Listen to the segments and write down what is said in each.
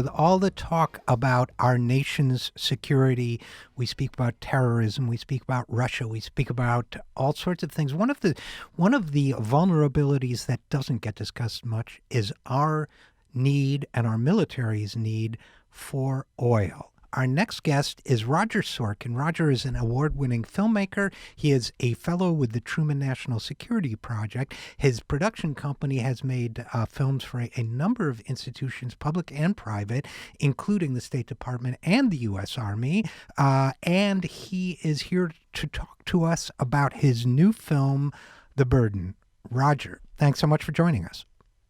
with all the talk about our nation's security, we speak about terrorism, we speak about Russia, we speak about all sorts of things. One of the vulnerabilities that doesn't get discussed much is our need and our military's need for oil. Our next guest is Roger Sorkin. Roger is an award-winning filmmaker. He is a fellow with the Truman National Security Project. His production company has made films for a number of institutions, public and private, including the State Department and the U.S. Army. And he is here to talk to us about his new film, The Burden. Roger, thanks so much for joining us.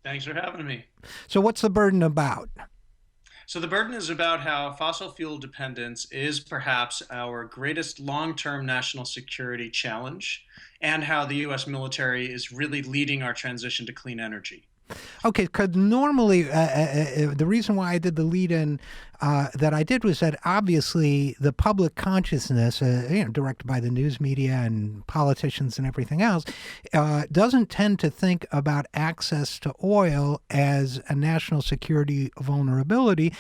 Thanks for having me. So what's The Burden about? So, the burden is about how fossil fuel dependence is perhaps our greatest long term national security challenge, and how the U.S. military is really leading our transition to clean energy. Okay, because normally the reason why I did the lead-in that I did was that obviously the public consciousness, directed by the news media and politicians and everything else, doesn't tend to think about access to oil as a national security vulnerability.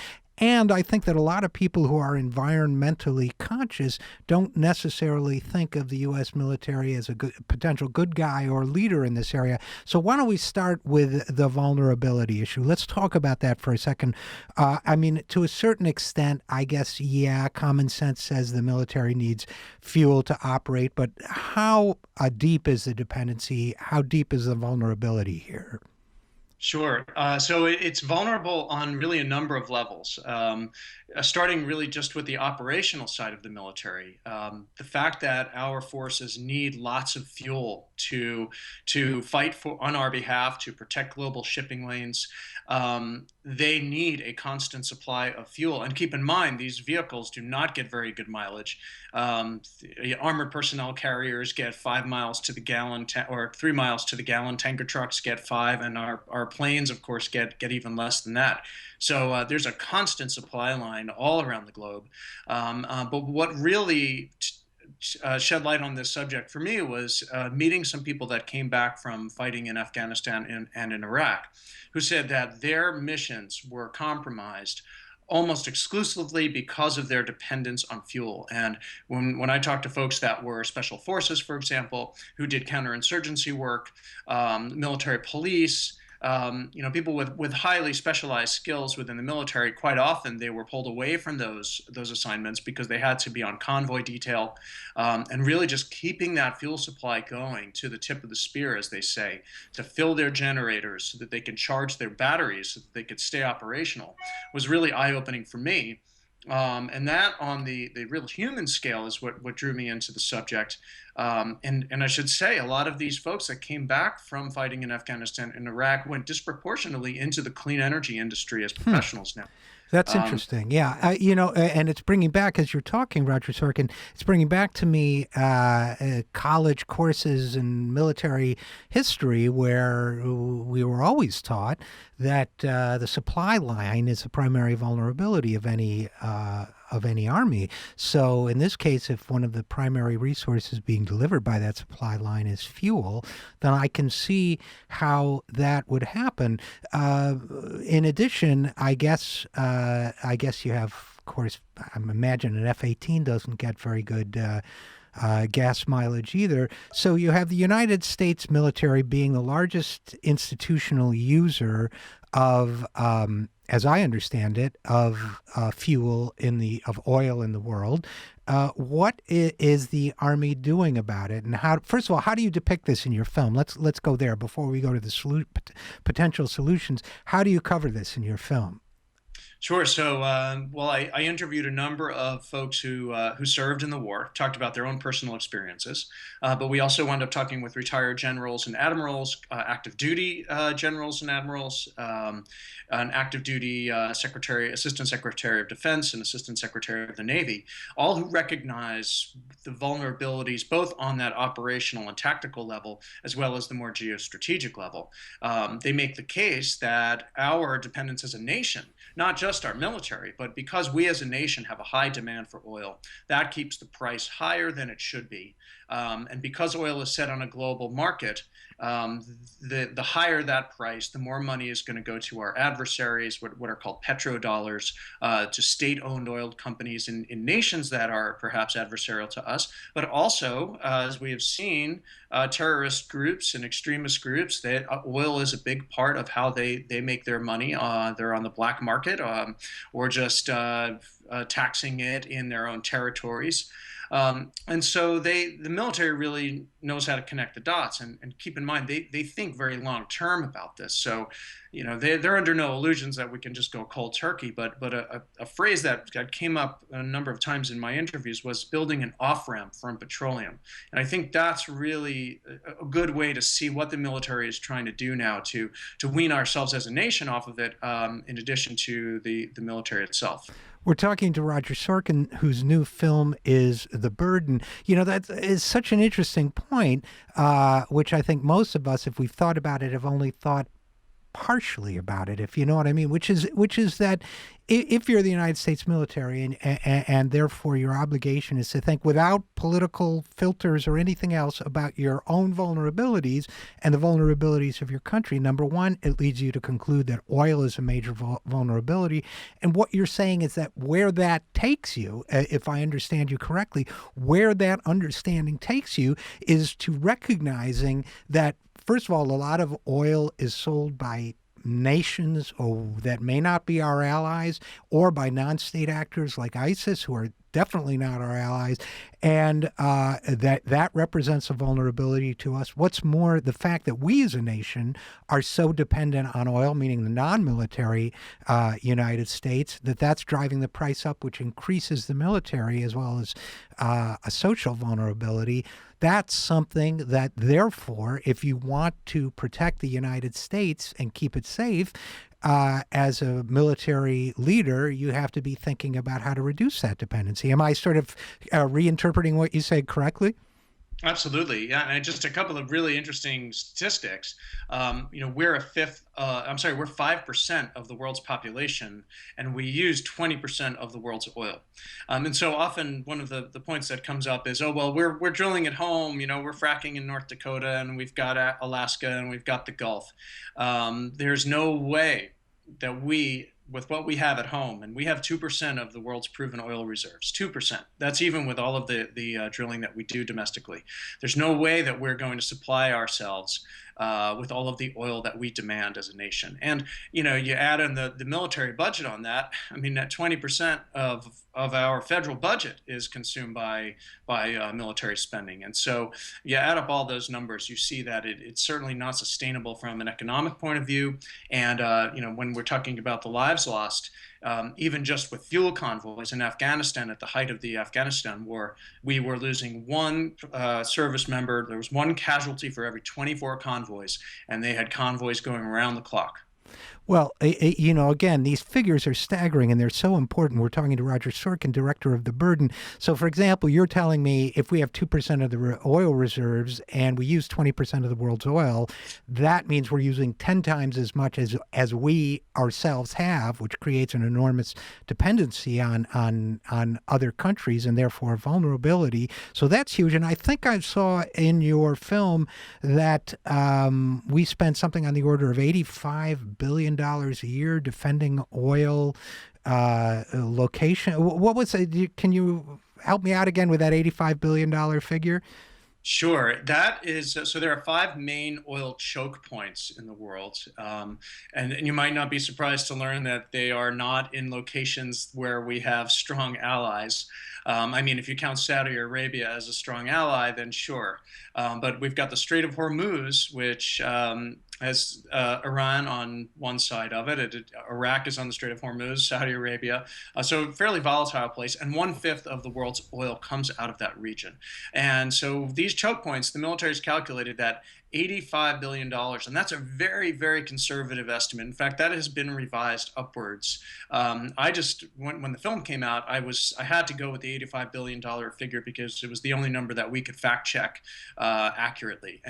And I think that a lot of people who are environmentally conscious don't necessarily think of the U.S. military as a potential good guy or leader in this area. So why don't we start with the vulnerability issue? Let's talk about that for a second. I mean, to a certain extent, I guess, yeah, common sense says the military needs fuel to operate. But how deep is the dependency? How deep is the vulnerability here? Sure. So it's vulnerable on really a number of levels, starting really just with the operational side of the military. The fact that our forces need lots of fuel to fight on our behalf, to protect global shipping lanes. They need a constant supply of fuel. And keep in mind, these vehicles do not get very good mileage. Armored personnel carriers get 5 miles to the gallon, or 3 miles to the gallon. Tanker trucks get 5, and our planes, of course, get even less than that. So there's a constant supply line all around the globe. But what really shed light on this subject for me was meeting some people that came back from fighting in Afghanistan and in Iraq, who said that their missions were compromised almost exclusively because of their dependence on fuel. And when I talked to folks that were special forces, for example, who did counterinsurgency work, military police, people with highly specialized skills within the military, quite often they were pulled away from those assignments because they had to be on convoy detail, and really just keeping that fuel supply going to the tip of the spear, as they say, to fill their generators so that they could charge their batteries so that they could stay operational, was really eye-opening for me. And that on the real human scale is what drew me into the subject. And I should say, a lot of these folks that came back from fighting in Afghanistan and Iraq went disproportionately into the clean energy industry as professionals now. That's interesting. Yeah. And it's bringing back, as you're talking, Roger Sorkin, it's bringing back to me college courses in military history where we were always taught that the supply line is the primary vulnerability of any army. So in this case, if one of the primary resources being delivered by that supply line is fuel, then I can see how that would happen. In addition, I guess you have, of course, I imagine an F-18 doesn't get very good gas mileage either. So you have the United States military being the largest institutional user of, as I understand it, of fuel of oil in the world. What is the Army doing about it, and first of all, how do you depict this in your film? Let's go there before we go to the potential solutions. How do you cover this in your film? Sure. So, I interviewed a number of folks who served in the war, talked about their own personal experiences, but we also wound up talking with retired generals and admirals, active duty generals and admirals, an active duty assistant secretary of defense, and assistant secretary of the Navy, all who recognize the vulnerabilities both on that operational and tactical level, as well as the more geostrategic level. They make the case that our dependence as a nation, not just our military, but because we as a nation have a high demand for oil, that keeps the price higher than it should be. And because oil is set on a global market, the higher that price, the more money is going to go to our adversaries, what are called petrodollars, to state-owned oil companies in nations that are perhaps adversarial to us, but also, as we have seen, terrorist groups and extremist groups, that oil is a big part of how they make their money. They're on the black market, or just taxing it in their own territories. And so the military really knows how to connect the dots, and keep in mind they think very long term about this. So, they're under no illusions that we can just go cold turkey. But a phrase that came up a number of times in my interviews was building an off ramp from petroleum, and I think that's really a good way to see what the military is trying to do now to wean ourselves as a nation off of it. In addition to the military itself. We're talking to Roger Sorkin, whose new film is The Burden. That is such an interesting point, which I think most of us, if we've thought about it, have only thought partially about it, if you know what I mean, which is that if you're the United States military, and therefore your obligation is to think without political filters or anything else about your own vulnerabilities and the vulnerabilities of your country. Number one, it leads you to conclude that oil is a major vulnerability. And what you're saying is that where that takes you, if I understand you correctly, where that understanding takes you is to recognizing that, first of all, a lot of oil is sold by nations that may not be our allies, or by non-state actors like ISIS, who are definitely not our allies, and that represents a vulnerability to us. What's more, the fact that we as a nation are so dependent on oil, meaning the non-military United States, that's driving the price up, which increases the military as well as a social vulnerability. That's something that, therefore, if you want to protect the United States and keep it safe, as a military leader, you have to be thinking about how to reduce that dependency. Am I sort of reinterpreting what you said correctly? Absolutely, yeah. And just a couple of really interesting statistics. We're a fifth. I'm sorry, we're 5% of the world's population, and we use 20% of the world's oil. And so often, one of the points that comes up is, oh well, we're drilling at home. We're fracking in North Dakota, and we've got Alaska, and we've got the Gulf. There's no way that with what we have at home, and we have 2% of the world's proven oil reserves. 2%. That's even with all of the drilling that we do domestically. There's no way that we're going to supply ourselves with all of the oil that we demand as a nation. And you add in the military budget on that. I mean, that 20% of our federal budget is consumed by military spending. And so you add up all those numbers, you see that it's certainly not sustainable from an economic point of view. And when we're talking about the lives lost, even just with fuel convoys in Afghanistan at the height of the Afghanistan war, we were losing one service member. There was one casualty for every 24 convoys, and they had convoys going around the clock. Well, again, these figures are staggering, and they're so important. We're talking to Roger Sorkin, director of The Burden. So, for example, you're telling me if we have 2% of the oil reserves and we use 20% of the world's oil, that means we're using 10 times as much as we ourselves have, which creates an enormous dependency on other countries and therefore vulnerability. So that's huge. And I think I saw in your film that we spent something on the order of $85 billion a year defending oil location. What was it? Can you help me out again with that $85 billion figure? Sure. That is, so there are five main oil choke points in the world. And you might not be surprised to learn that they are not in locations where we have strong allies. I mean, if you count Saudi Arabia as a strong ally, then sure. But we've got the Strait of Hormuz, which has Iran on one side of it. Iraq is on the Strait of Hormuz, Saudi Arabia. So fairly volatile place. And 1/5 of the world's oil comes out of that region. And so these choke points, the military has calculated that $85 billion. And that's a very, very conservative estimate. In fact, that has been revised upwards. When the film came out, I had to go with the $85 billion figure because it was the only number that we could fact check accurately.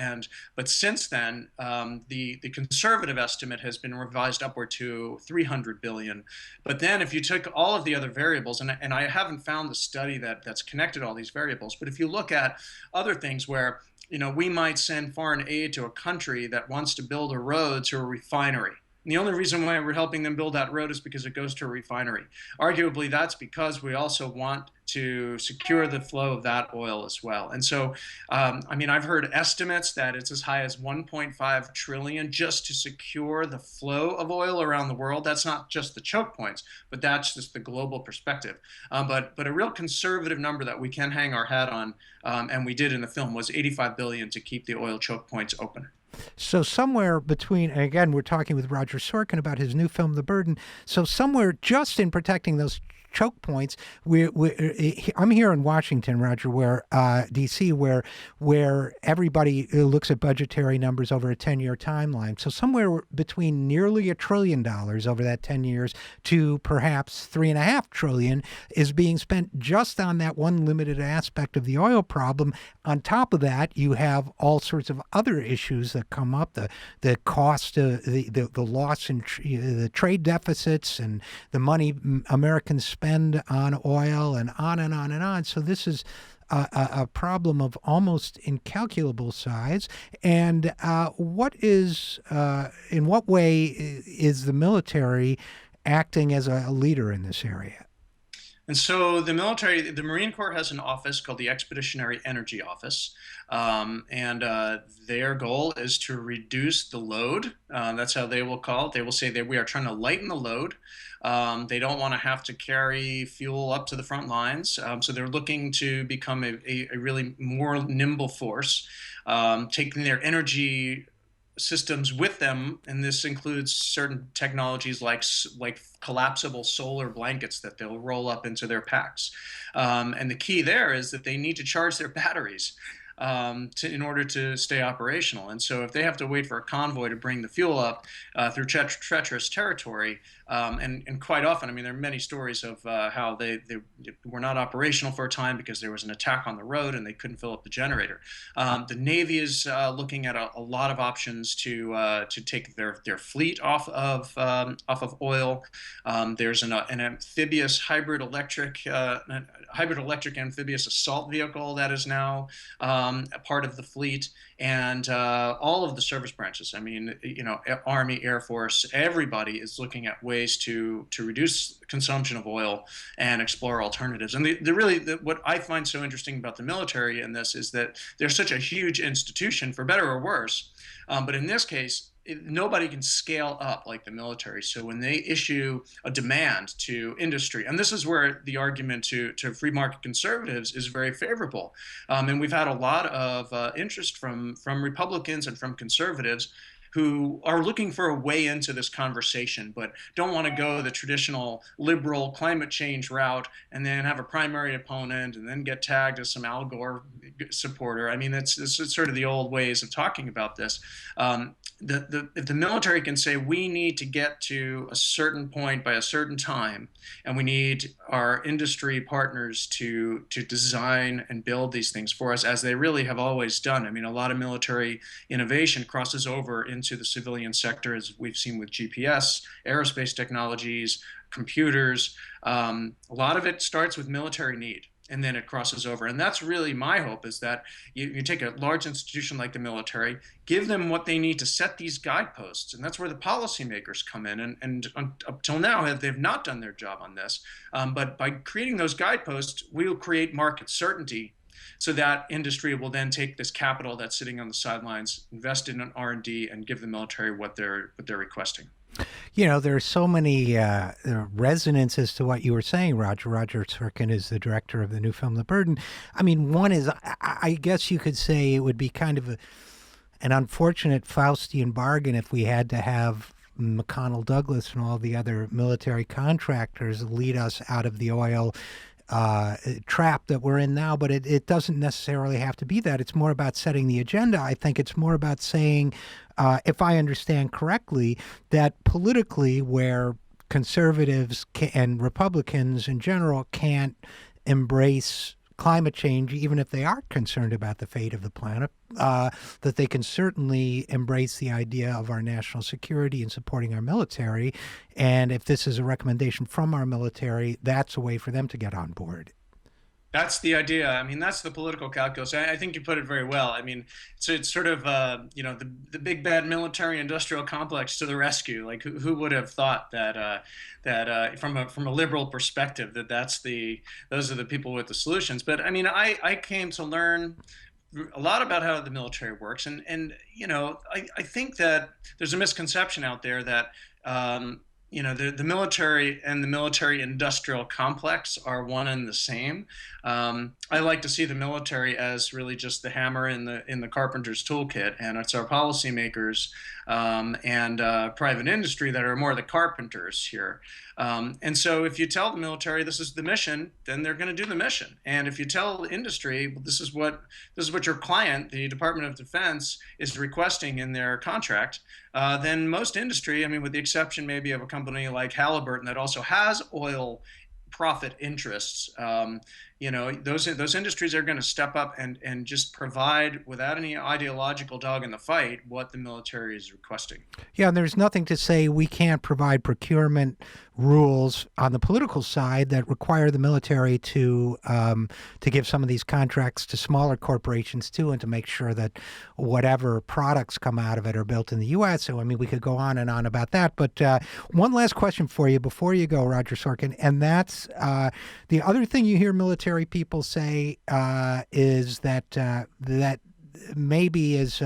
But since then, the conservative estimate has been revised upward to 300 billion. But then if you took all of the other variables, and I haven't found the study that's connected all these variables, but if you look at other things where we might send foreign aid to a country that wants to build a road to a refinery. And the only reason why we're helping them build that road is because it goes to a refinery. Arguably, that's because we also want to secure the flow of that oil as well. And so, I mean, I've heard estimates that it's as high as 1.5 trillion just to secure the flow of oil around the world. That's not just the choke points, but that's just the global perspective. But a real conservative number that we can hang our hat on, and we did in the film, was 85 billion to keep the oil choke points open. So somewhere between, and again, we're talking with Roger Sorkin about his new film, The Burden. So somewhere just in protecting those choke points, I'm here in Washington, Roger, where D.C., where everybody looks at budgetary numbers over a 10-year timeline. So somewhere between nearly $1 trillion over that 10 years to perhaps $3.5 trillion is being spent just on that one limited aspect of the oil problem. On top of that, you have all sorts of other issues that come up: the cost, the loss in the trade deficits, and the money Americans spend on oil, and on and on and on. So this is a problem of almost incalculable size. And in what way is the military acting as a leader in this area? And so the Marine Corps has an office called the Expeditionary Energy Office, and their goal is to reduce the load. That's how they will call it. They will say that we are trying to lighten the load. They don't want to have to carry fuel up to the front lines, so they're looking to become a really more nimble force, taking their energy systems with them, and this includes certain technologies like collapsible solar blankets that they'll roll up into their packs. And the key there is that they need to charge their batteries in order to stay operational. And so if they have to wait for a convoy to bring the fuel up through treacherous territory, and quite often, I mean, there are many stories of how they were not operational for a time because there was an attack on the road and they couldn't fill up the generator. The Navy is looking at a lot of options to take their fleet off of oil. There's an amphibious hybrid electric amphibious assault vehicle that is now a part of the fleet, and all of the service branches. I mean, Army, Air Force, everybody is looking at ways to reduce consumption of oil and explore alternatives. And what I find so interesting about the military in this is that they're such a huge institution, for better or worse. But in this case, nobody can scale up like the military. So when they issue a demand to industry, and this is where the argument to free market conservatives is very favorable, and we've had a lot of interest from Republicans and from conservatives who are looking for a way into this conversation, but don't want to go the traditional liberal climate change route and then have a primary opponent and then get tagged as some Al Gore supporter. I mean, it's sort of the old ways of talking about this. If the military can say we need to get to a certain point by a certain time, and we need our industry partners to design and build these things for us, as they really have always done. I mean, a lot of military innovation crosses over into the civilian sector, as we've seen with GPS, aerospace technologies, computers. A lot of it starts with military need, and then it crosses over. And that's really my hope, is that you take a large institution like the military, give them what they need to set these guideposts. And that's where the policymakers come in. And up till now, they've not done their job on this. But by creating those guideposts, we'll create market certainty, so that industry will then take this capital that's sitting on the sidelines, invest in an R&D, and give the military what they're requesting. There are so many resonances to what you were saying, Roger. Roger Sorkin is the director of the new film, The Burden. I mean, one is, I guess you could say it would be kind of an unfortunate Faustian bargain if we had to have McConnell Douglas and all the other military contractors lead us out of the oil trap that we're in now, but it doesn't necessarily have to be that. It's more about setting the agenda. I think it's more about saying, if I understand correctly, that politically, where conservatives and Republicans in general can't embrace climate change, even if they are concerned about the fate of the planet, that they can certainly embrace the idea of our national security and supporting our military. And if this is a recommendation from our military, that's a way for them to get on board. That's the idea. I mean, that's the political calculus. I think you put it very well. I mean, it's sort of the big bad military industrial complex to the rescue. Like who would have thought that from a liberal perspective those are the people with the solutions. But I mean, I came to learn a lot about how the military works, and I think that there's a misconception out there that the military and the military industrial complex are one and the same. I like to see the military as really just the hammer in the carpenter's toolkit, and it's our policymakers and private industry that are more the carpenters here. And so, if you tell the military this is the mission, then they're going to do the mission. And if you tell industry, well, this is what your client, the Department of Defense, is requesting in their contract, then most industry, I mean, with the exception maybe of a company like Halliburton that also has oil profit interests, those industries are going to step up and just provide without any ideological dog in the fight what the military is requesting. Yeah, and there's nothing to say we can't provide procurement rules on the political side that require the military to give some of these contracts to smaller corporations too, and to make sure that whatever products come out of it are built in the U.S. So, I mean, we could go on and on about that. But one last question for you before you go, Roger Sorkin, and that's the other thing you hear military people say is that maybe is.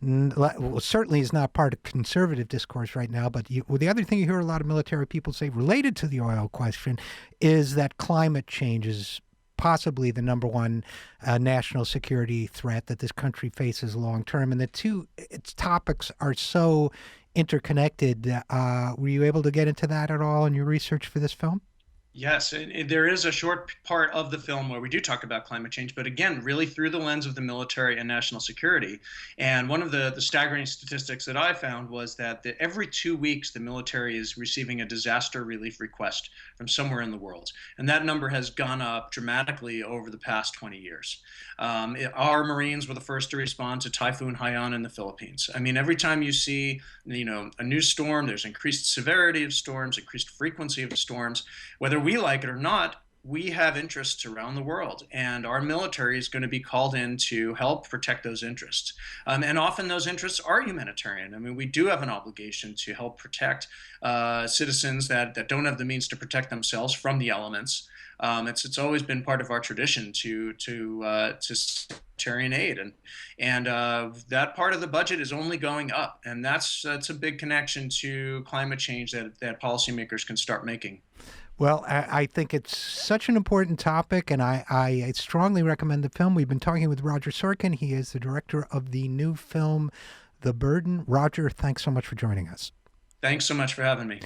Well, certainly is not part of conservative discourse right now. But well, the other thing you hear a lot of military people say related to the oil question is that climate change is possibly the number one national security threat that this country faces long term. And the two its topics are so interconnected. Were you able to get into that at all in your research for this film? Yes, and there is a short part of the film where we do talk about climate change, but again, really through the lens of the military and national security. And one of the staggering statistics that I found was that every 2 weeks, the military is receiving a disaster relief request from somewhere in the world. And that number has gone up dramatically over the past 20 years. Our Marines were the first to respond to Typhoon Haiyan in the Philippines. I mean, every time you see, a new storm, there's increased severity of storms, increased frequency of storms. Whether we like it or not, we have interests around the world, and our military is going to be called in to help protect those interests. And often those interests are humanitarian. I mean, we do have an obligation to help protect citizens that don't have the means to protect themselves from the elements. It's always been part of our tradition to humanitarian aid, and that part of the budget is only going up, and that's a big connection to climate change that policymakers can start making. Well, I think it's such an important topic, and I strongly recommend the film. We've been talking with Roger Sorkin. He is the director of the new film, The Burden. Roger, thanks so much for joining us. Thanks so much for having me.